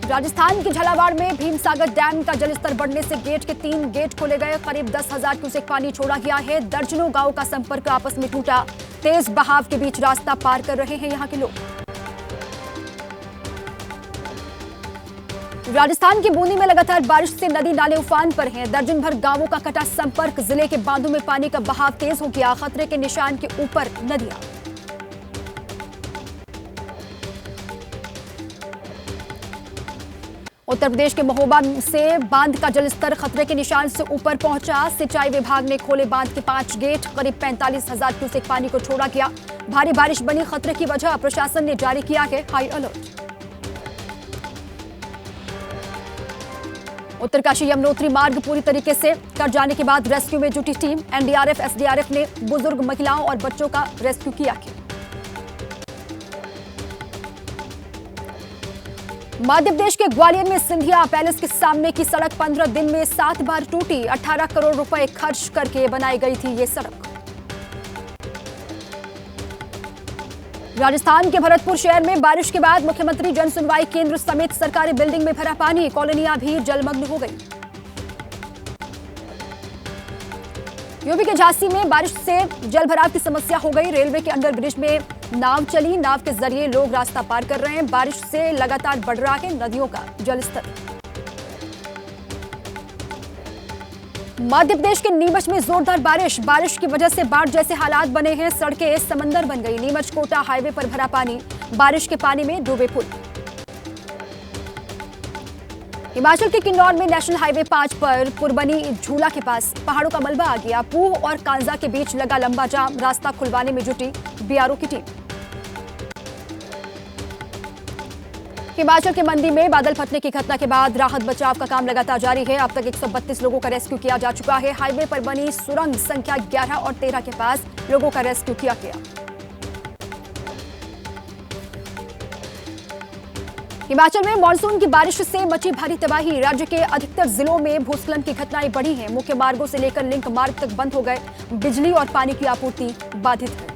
राजस्थान के झालावाड़ में भीमसागर डैम का जलस्तर बढ़ने से गेट के 3 गेट खोले गए। करीब 10,000 क्यूसेक पानी छोड़ा गया है। दर्जनों गांवों का संपर्क आपस में टूटा। तेज बहाव के बीच रास्ता पार कर रहे हैं यहां के लोग। राजस्थान के बूंदी में लगातार बारिश से नदी नाले उफान पर हैं। दर्जन भर गांवों का कटा संपर्क। जिले के बांधों में पानी का बहाव तेज हो गया। खतरे के निशान के ऊपर नदियां। उत्तर प्रदेश के महोबा से बांध का जलस्तर खतरे के निशान से ऊपर पहुंचा। सिंचाई विभाग ने खोले बांध के 5 गेट। करीब 45,000 क्यूसेक पानी को छोड़ा गया। भारी बारिश बनी खतरे की वजह। प्रशासन ने जारी किया है हाई अलर्ट। उत्तरकाशी यमुनोत्री मार्ग पूरी तरीके से कट जाने के बाद रेस्क्यू में जुटी टीम। एनडीआरएफ, एसडीआरएफ ने बुजुर्ग महिलाओं और बच्चों का रेस्क्यू किया। मध्य प्रदेश के ग्वालियर में सिंधिया पैलेस के सामने की सड़क 15 दिन में 7 बार टूटी। 18 करोड़ रुपए खर्च करके बनाई गई थी ये सड़क। राजस्थान के भरतपुर शहर में बारिश के बाद मुख्यमंत्री जन सुनवाई केंद्र समेत सरकारी बिल्डिंग में भरा पानी। कॉलोनियां भी जलमग्न हो गई। यूपी के झांसी में बारिश से जलभराव की समस्या हो गई। रेलवे के अंडरब्रिज में नाव चली। नाव के जरिए लोग रास्ता पार कर रहे हैं। बारिश से लगातार बढ़ रहा है नदियों का जलस्तर। मध्य प्रदेश के नीमच में जोरदार बारिश की वजह से बाढ़ जैसे हालात बने हैं। सड़कें समंदर बन गई। नीमच कोटा हाईवे पर भरा पानी। बारिश के पानी में डूबे पुल। हिमाचल के किन्नौर में नेशनल हाईवे 5 पर पुरबनी झूला के पास पहाड़ों का मलबा आ गया। पूह और कांजा के बीच लगा लंबा जाम। रास्ता खुलवाने में जुटी बीआरओ की टीम। हिमाचल के मंडी में बादल फटने की घटना के बाद राहत बचाव का काम लगातार जारी है। अब तक 132 लोगों का रेस्क्यू किया जा चुका है। हाईवे पर बनी सुरंग संख्या 11 और 13 के पास लोगों का रेस्क्यू किया गया। हिमाचल में मानसून की बारिश से मची भारी तबाही। राज्य के अधिकतर जिलों में भूस्खलन की घटनाएं बढ़ी हैं। मुख्य मार्गों से लेकर लिंक मार्ग तक बंद हो गए। बिजली और पानी की आपूर्ति बाधित है।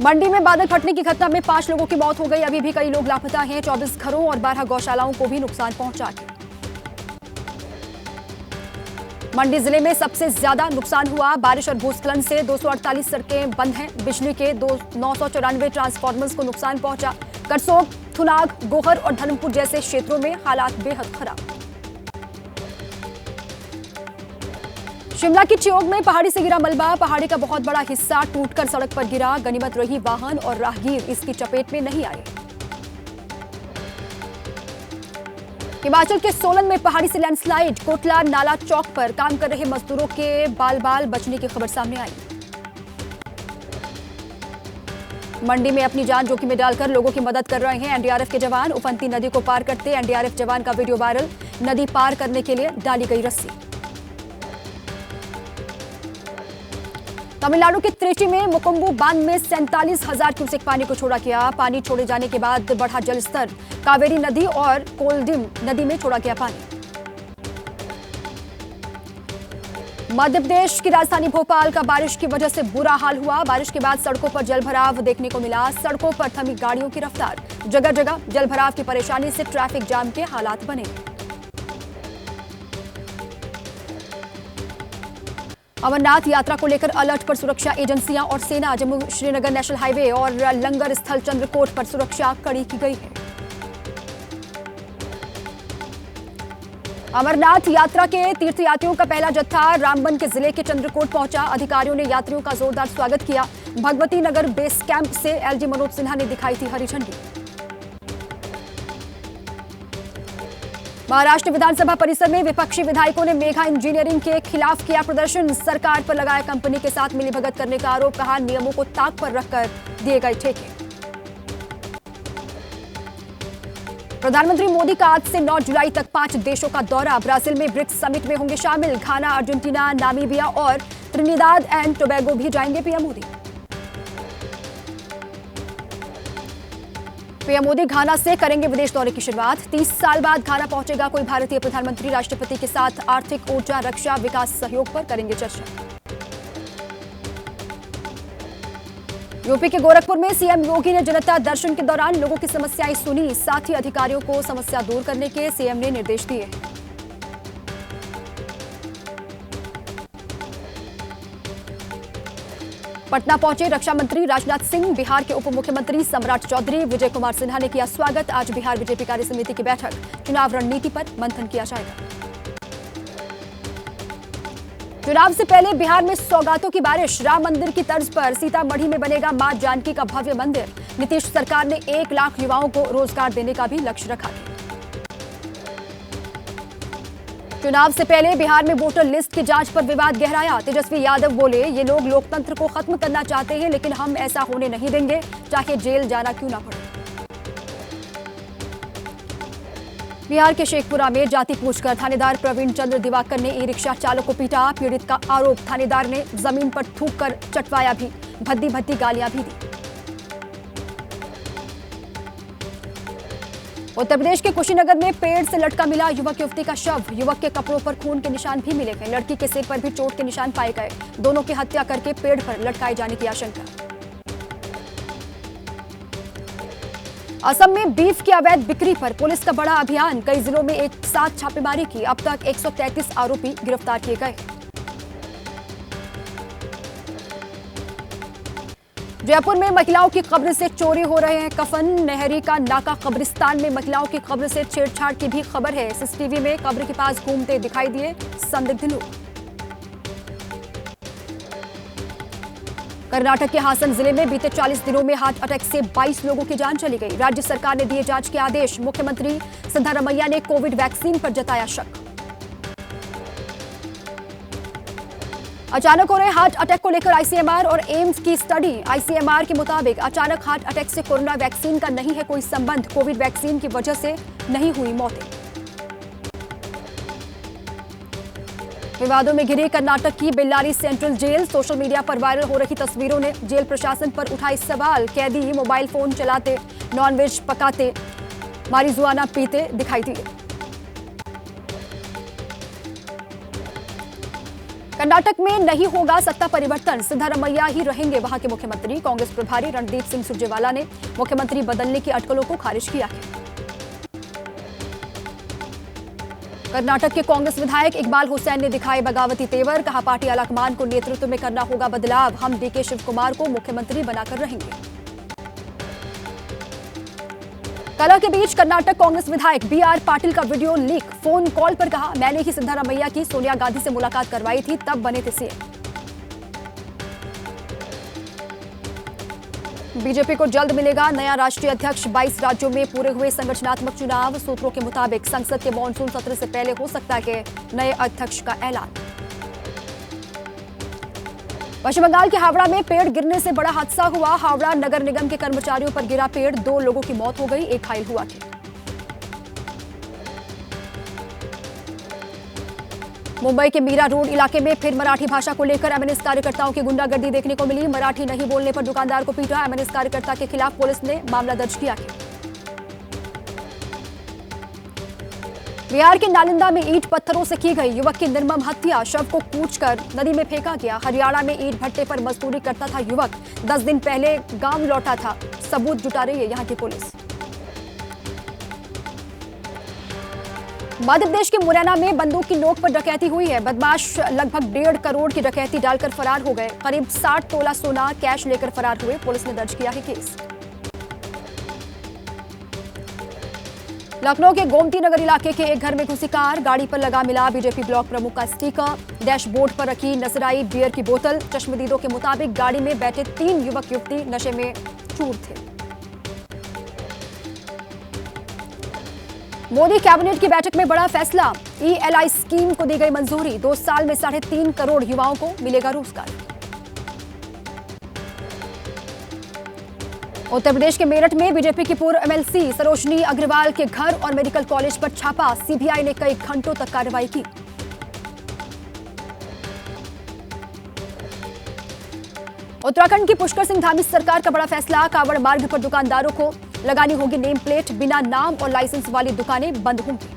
मंडी में बादल फटने की घटना में 5 लोगों की मौत हो गई। अभी भी कई लोग लापता हैं। 24 घरों और 12 गौशालाओं को भी नुकसान पहुंचा है। मंडी जिले में सबसे ज्यादा नुकसान हुआ। बारिश और भूस्खलन से 248 सड़कें बंद हैं। बिजली के 994 ट्रांसफार्मर्स को नुकसान पहुंचा। करसोग, थुनाग, गोहर और धर्मपुर जैसे क्षेत्रों में हालात बेहद खराब। शिमला की चियोग में पहाड़ी से गिरा मलबा। पहाड़ी का बहुत बड़ा हिस्सा टूटकर सड़क पर गिरा। गनीमत रही वाहन और राहगीर इसकी चपेट में नहीं आए। हिमाचल के सोलन में पहाड़ी से लैंडस्लाइड। कोटला नाला चौक पर काम कर रहे मजदूरों के बाल बचने की खबर सामने आई। मंडी में अपनी जान जोखिम में डालकर लोगों की मदद कर रहे हैं एनडीआरएफ के जवान। उफनती नदी को पार करते एनडीआरएफ जवान का वीडियो वायरल। नदी पार करने के लिए डाली गई रस्सी। तमिलनाडु के त्रिची में मुकुम्बू बांध में 47,000 क्यूसेक पानी को छोड़ा गया। पानी छोड़े जाने के बाद बढ़ा जलस्तर। कावेरी नदी और कोलडिम नदी में छोड़ा गया पानी। मध्य प्रदेश की राजधानी भोपाल का बारिश की वजह से बुरा हाल हुआ। बारिश के बाद सड़कों पर जलभराव देखने को मिला। सड़कों पर थमी गाड़ियों की रफ्तार। जगह जगह जलभराव की परेशानी से ट्रैफिक जाम के हालात बने। अमरनाथ यात्रा को लेकर अलर्ट पर सुरक्षा एजेंसियां और सेना। जम्मू श्रीनगर नेशनल हाईवे और लंगर स्थल चंद्रकोट पर सुरक्षा कड़ी की गई है। अमरनाथ यात्रा के तीर्थयात्रियों का पहला जत्था रामबन के जिले के चंद्रकोट पहुंचा। अधिकारियों ने यात्रियों का जोरदार स्वागत किया। भगवती नगर बेस कैंप से एलजी मनोज सिन्हा ने दिखाई थी हरी झंडी। महाराष्ट्र विधानसभा परिसर में विपक्षी विधायकों ने मेघा इंजीनियरिंग के खिलाफ किया प्रदर्शन। सरकार पर लगाया कंपनी के साथ मिलीभगत करने का आरोप। कहा नियमों को ताक पर रखकर दिए गए ठेके। प्रधानमंत्री मोदी का आज से 9 जुलाई तक 5 देशों का दौरा। ब्राजील में ब्रिक्स समिट में होंगे शामिल। घाना, अर्जेंटीना, नामीबिया और त्रिनिदाद एंड टोबैगो भी जाएंगे पीएम मोदी। पीएम मोदी घाना से करेंगे विदेश दौरे की शुरुआत। 30 साल बाद घाना पहुंचेगा कोई भारतीय प्रधानमंत्री। राष्ट्रपति के साथ आर्थिक, ऊर्जा, रक्षा, विकास सहयोग पर करेंगे चर्चा। यूपी के गोरखपुर में सीएम योगी ने जनता दर्शन के दौरान लोगों की समस्याएं सुनी, साथ ही अधिकारियों को समस्या दूर करने के सीएम ने निर्देश दिए। पटना पहुंचे रक्षा मंत्री राजनाथ सिंह, बिहार के उप मुख्यमंत्री सम्राट चौधरी, विजय कुमार सिन्हा ने किया स्वागत। आज बिहार बीजेपी कार्य समिति की बैठक, चुनाव रणनीति पर मंथन किया जाएगा। चुनाव से पहले बिहार में सौगातों की बारिश, राम मंदिर की तर्ज पर सीतामढ़ी में बनेगा मां जानकी का भव्य मंदिर। नीतीश सरकार ने 1 लाख युवाओं को रोजगार देने का भी लक्ष्य रखा है। चुनाव से पहले बिहार में वोटर लिस्ट की जांच पर विवाद गहराया, तेजस्वी यादव बोले, ये लोग लोकतंत्र को खत्म करना चाहते हैं, लेकिन हम ऐसा होने नहीं देंगे, चाहे जेल जाना क्यों ना पड़े। बिहार के शेखपुरा में जाति पूछकर थानेदार प्रवीण चंद्र दिवाकर ने ई रिक्शा चालक को पीटा। पीड़ित का आरोप, थानेदार ने जमीन पर थूक कर चटवाया भी, भद्दी भद्दी गालियां भी दी। उत्तर प्रदेश के कुशीनगर में पेड़ से लटका मिला युवक युवती का शव, युवक के कपड़ों पर खून के निशान भी मिले हैं। लड़की के सिर पर भी चोट के निशान पाए गए। दोनों की हत्या करके पेड़ पर लटकाए जाने की आशंका। असम में बीफ की अवैध बिक्री पर पुलिस का बड़ा अभियान, कई जिलों में एक साथ छापेमारी की। अब तक 133 आरोपी गिरफ्तार किए गए। जयपुर में महिलाओं की कब्र से चोरी हो रहे हैं कफन, नहरी का नाका कब्रिस्तान में महिलाओं की कब्र से छेड़छाड़ की भी खबर है। सीसीटीवी में कब्र के पास घूमते दिखाई दिए संदिग्ध लोग। कर्नाटक के हासन जिले में बीते 40 दिनों में हार्ट अटैक से 22 लोगों की जान चली गई। राज्य सरकार ने दिए जांच के आदेश। मुख्यमंत्री सिद्धारमैया ने कोविड वैक्सीन पर जताया शक। अचानक हो रहे हार्ट अटैक को लेकर आईसीएमआर और एम्स की स्टडी। आईसीएमआर के मुताबिक अचानक हार्ट अटैक से कोरोना वैक्सीन का नहीं है कोई संबंध, कोविड वैक्सीन की वजह से नहीं हुई मौतें। विवादों में घिरी कर्नाटक की Ballari central jail, social media पर वायरल हो रही तस्वीरों ने जेल प्रशासन पर उठाए सवाल। कैदी मोबाइल फोन चलाते, नॉनवेज पकाते, मारिजुआना पीते दिखाई दिए। कर्नाटक में नहीं होगा सत्ता परिवर्तन, सिद्धारमैया ही रहेंगे वहां के मुख्यमंत्री। कांग्रेस प्रभारी रणदीप सिंह सुरजेवाला ने मुख्यमंत्री बदलने की अटकलों को खारिज किया है। कर्नाटक के कांग्रेस विधायक इकबाल हुसैन ने दिखाए बगावती तेवर, कहा पार्टी आलाकमान को नेतृत्व में करना होगा बदलाव, हम डीके शिव कुमार को मुख्यमंत्री बनाकर रहेंगे। कलह के बीच कर्नाटक कांग्रेस विधायक बीआर पाटिल का वीडियो लीक, फोन कॉल पर कहा, मैंने ही सिद्धारमैया की सोनिया गांधी से मुलाकात करवाई थी, तब बने थे सीएम। बीजेपी को जल्द मिलेगा नया राष्ट्रीय अध्यक्ष, 22 राज्यों में पूरे हुए संगठनात्मक चुनाव। सूत्रों के मुताबिक संसद के मॉनसून सत्र से पहले हो सकता है नए अध्यक्ष का ऐलान। पश्चिम बंगाल के हावड़ा में पेड़ गिरने से बड़ा हादसा हुआ। हावड़ा नगर निगम के कर्मचारियों पर गिरा पेड़, 2 लोगों की मौत हो गई, एक घायल हुआ है। मुंबई के मीरा रोड इलाके में फिर मराठी भाषा को लेकर एमएनएस कार्यकर्ताओं की गुंडागर्दी देखने को मिली। मराठी नहीं बोलने पर दुकानदार को पीटा। एमएनएस कार्यकर्ता के खिलाफ पुलिस ने मामला दर्ज किया है। बिहार के नालंदा में ईंट पत्थरों से की गई युवक की निर्मम हत्या, शव को कूचकर नदी में फेंका गया। हरियाणा में ईंट भट्टे पर मजदूरी करता था युवक, 10 दिन पहले गांव लौटा था, सबूत जुटा रही है यहां की पुलिस। मध्य प्रदेश के मुरैना में बंदूक की नोक पर डकैती हुई है। बदमाश लगभग 1.5 करोड़ की डकैती डालकर फरार हो गए। करीब 60 तोला सोना कैश लेकर फरार हुए, पुलिस ने दर्ज किया है केस। लखनऊ के गोमती नगर इलाके के एक घर में घुसी कार, गाड़ी पर लगा मिला बीजेपी ब्लॉक प्रमुख का स्टिकर, डैशबोर्ड पर रखी नजर आई बियर की बोतल। चश्मदीदों के मुताबिक गाड़ी में बैठे 3 युवक युवती नशे में चूर थे। मोदी कैबिनेट की बैठक में बड़ा फैसला, ईएलआई स्कीम को दी गई मंजूरी, 2 साल में 3.5 करोड़ युवाओं को मिलेगा रोजगार। उत्तर प्रदेश के मेरठ में बीजेपी की पूर्व एमएलसी सरोजनी अग्रवाल के घर और मेडिकल कॉलेज पर छापा, सीबीआई ने कई घंटों तक कार्रवाई की। उत्तराखंड की पुष्कर सिंह धामी सरकार का बड़ा फैसला, कांवड़ मार्ग पर दुकानदारों को लगानी होगी नेम प्लेट, बिना नाम और लाइसेंस वाली दुकानें बंद होंगी।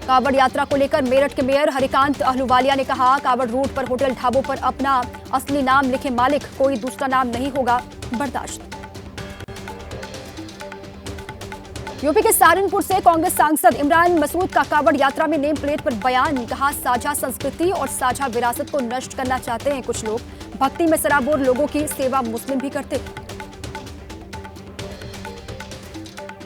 कांवड़ यात्रा को लेकर मेरठ के मेयर हरिकांत अहलूवालिया ने कहा, कांवड़ रूट पर होटल ढाबों पर अपना असली नाम लिखे मालिक, कोई दूसरा नाम नहीं होगा बर्दाश्त। यूपी के सहारनपुर से कांग्रेस सांसद इमरान मसूद का कांवड़ यात्रा में नेम प्लेट पर बयान, कहा साझा संस्कृति और साझा विरासत को नष्ट करना चाहते हैं कुछ लोग, भक्ति में सराबोर लोगों की सेवा मुस्लिम भी करते हैं।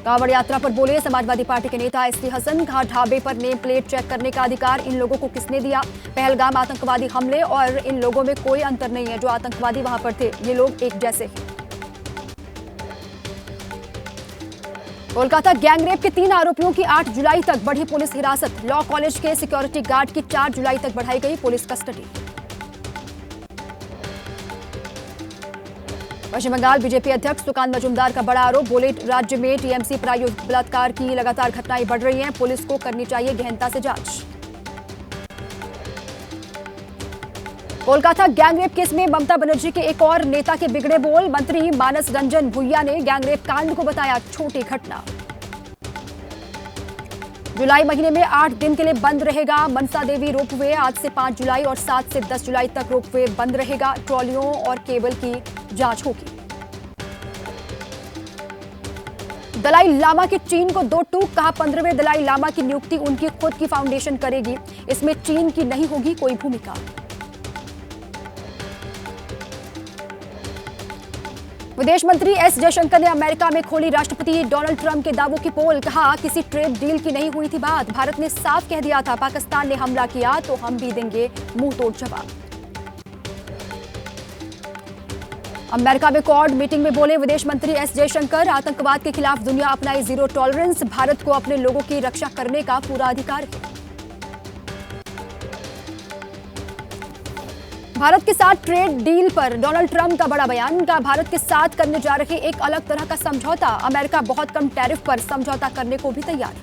कांवड़ यात्रा पर बोले समाजवादी पार्टी के नेता एसटी हसन, कहा ढाबे पर नेम प्लेट चेक करने का अधिकार इन लोगों को किसने दिया? पहलगाम आतंकवादी हमले और इन लोगों में कोई अंतर नहीं है, जो आतंकवादी वहां पर थे ये लोग एक जैसे हैं। कोलकाता गैंगरेप के 3 आरोपियों की 8 जुलाई तक बढ़ी पुलिस हिरासत, लॉ कॉलेज के सिक्योरिटी गार्ड की 4 जुलाई तक बढ़ाई गई पुलिस कस्टडी। पश्चिम बंगाल बीजेपी अध्यक्ष सुकांत मजूमदार का बड़ा आरोप, बोले राज्य में टीएमसी प्रायोजित बलात्कार की लगातार घटनाएं बढ़ रही हैं, पुलिस को करनी चाहिए गहनता से जांच। कोलकाता गैंगरेप केस में ममता बनर्जी के एक और नेता के बिगड़े बोल, मंत्री मानस रंजन भुइया ने गैंगरेप कांड को बताया छोटी घटना। जुलाई महीने में 8 दिन के लिए बंद रहेगा मनसा देवी रोपवे, आज से 5 जुलाई और 7 से 10 जुलाई तक रोपवे बंद रहेगा, ट्रॉलियों और केबल की जांच होगी। दलाई लामा के चीन को 2 टूक, कहा 15वें दलाई लामा की नियुक्ति उनकी खुद की फाउंडेशन करेगी, इसमें चीन की नहीं होगी कोई भूमिका। विदेश मंत्री एस जयशंकर ने अमेरिका में खोली राष्ट्रपति डोनाल्ड ट्रंप के दावों की पोल, कहा किसी ट्रेड डील की नहीं हुई थी बात, भारत ने साफ कह दिया था पाकिस्तान ने हमला किया तो हम भी देंगे मुंह तोड़ जवाब। अमेरिका में क्वाड मीटिंग में बोले विदेश मंत्री एस जयशंकर, आतंकवाद के खिलाफ दुनिया अपनाए जीरो टॉलरेंस, भारत को अपने लोगों की रक्षा करने का पूरा अधिकार है। भारत के साथ ट्रेड डील पर डोनाल्ड ट्रंप का बड़ा बयान, का भारत के साथ करने जा रहे एक अलग तरह का समझौता, अमेरिका बहुत कम टैरिफ पर समझौता करने को भी तैयार।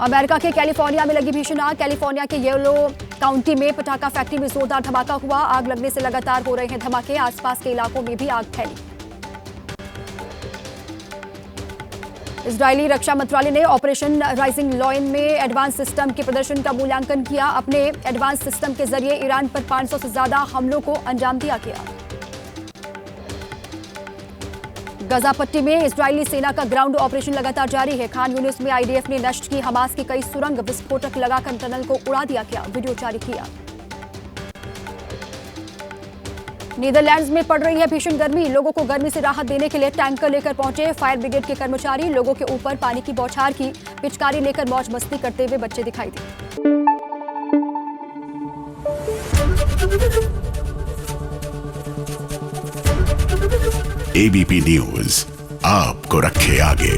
अमेरिका के कैलिफोर्निया में लगी भीषण आग, कैलिफोर्निया के येलो काउंटी में पटाखा फैक्ट्री में जोरदार धमाका हुआ, आग लगने से लगातार हो रहे हैं धमाके, आसपास के इलाकों में भी आग फैली। इजरायली रक्षा मंत्रालय ने ऑपरेशन राइजिंग लॉयन में एडवांस सिस्टम के प्रदर्शन का मूल्यांकन किया, अपने एडवांस सिस्टम के जरिए ईरान पर 500 से ज्यादा हमलों को अंजाम दिया गया। गजा पट्टी में इजरायली सेना का ग्राउंड ऑपरेशन लगातार जारी है, खान यूनिस में आईडीएफ ने नष्ट की हमास की कई सुरंग, विस्फोटक लगाकर टनल को उड़ा दिया गया, वीडियो जारी किया। नीदरलैंड्स में पड़ रही है भीषण गर्मी, लोगों को गर्मी से राहत देने के लिए टैंकर लेकर पहुंचे फायर ब्रिगेड के कर्मचारी, लोगों के ऊपर पानी की बौछार की, पिचकारी लेकर मौज मस्ती करते हुए बच्चे दिखाई दिए। एबीपी न्यूज आपको रखे आगे।